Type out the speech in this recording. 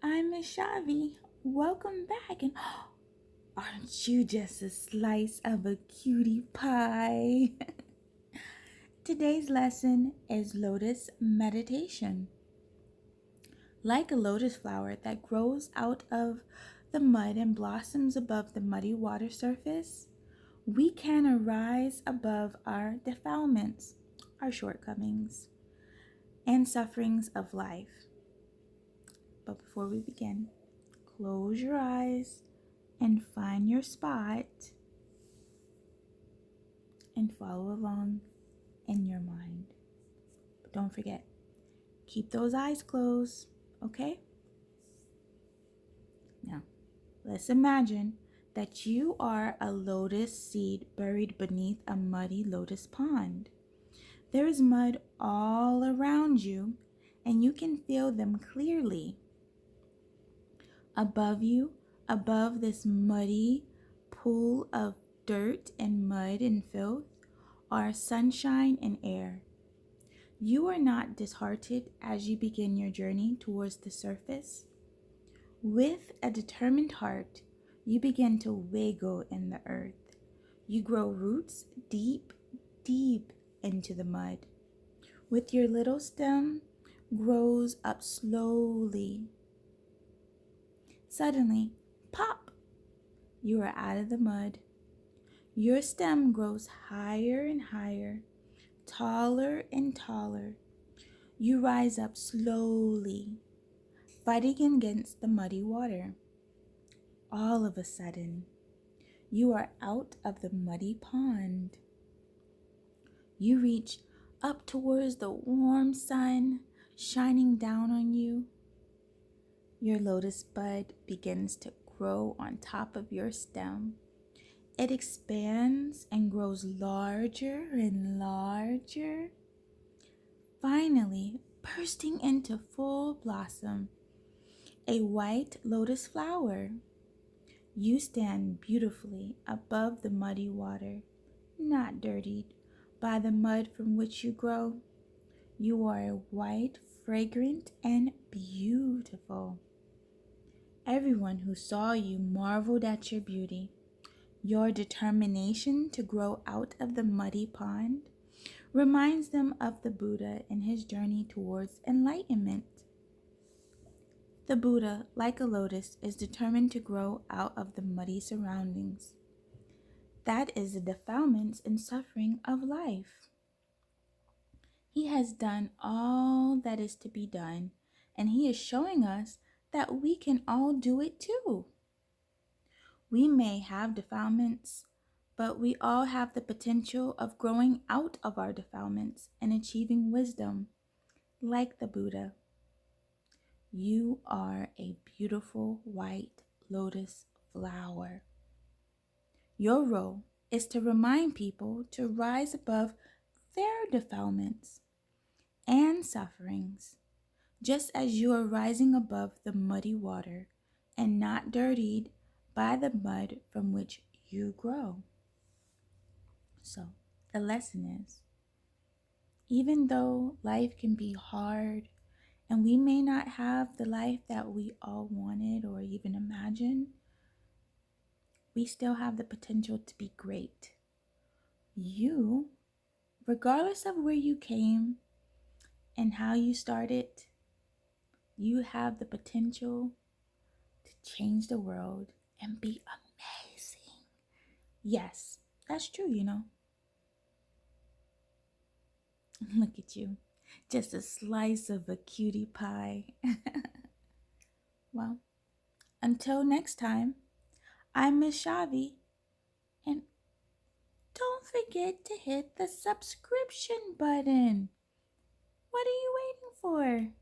I'm Miss Shavi. Welcome back, and aren't you just a slice of a cutie pie? Today's lesson is Lotus Meditation. Like a lotus flower that grows out of the mud and blossoms above the muddy water surface, we can arise above our defilements, our shortcomings, and sufferings of life. But before we begin, close your eyes and find your spot and follow along in your mind. But don't forget, keep those eyes closed, okay? Now, let's imagine that you are a lotus seed buried beneath a muddy lotus pond. There is mud all around you, and you can feel them clearly. Above you, above this muddy pool of dirt and mud and filth, are sunshine and air. You are not disheartened as you begin your journey towards the surface. With a determined heart, you begin to wiggle in the earth. You grow roots deep, deep into the mud. With your little stem, grows up slowly. Suddenly, pop! You are out of the mud. Your stem grows higher and higher, taller and taller. You rise up slowly, fighting against the muddy water. All of a sudden, you are out of the muddy pond. You reach up towards the warm sun shining down on you. Your lotus bud begins to grow on top of your stem. It expands and grows larger and larger, finally bursting into full blossom, a white lotus flower. You stand beautifully above the muddy water, not dirtied by the mud from which you grow. You are white, fragrant, and beautiful. Everyone who saw you marveled at your beauty. Your determination to grow out of the muddy pond reminds them of the Buddha in his journey towards enlightenment. The Buddha, like a lotus, is determined to grow out of the muddy surroundings. That is the defilements and suffering of life. He has done all that is to be done, and he is showing us that we can all do it too. We may have defilements, but we all have the potential of growing out of our defilements and achieving wisdom, like the Buddha. You are a beautiful white lotus flower. Your role is to remind people to rise above their defilements and sufferings, just as you are rising above the muddy water and not dirtied by the mud from which you grow. So, the lesson is, even though life can be hard and we may not have the life that we all wanted or even imagined, we still have the potential to be great. You, regardless of where you came and how you started, you have the potential to change the world and be amazing. Yes, that's true, Look at you, just a slice of a cutie pie. Well, until next time, I'm Miss Shavi, and don't forget to hit the subscription button. What are you waiting for?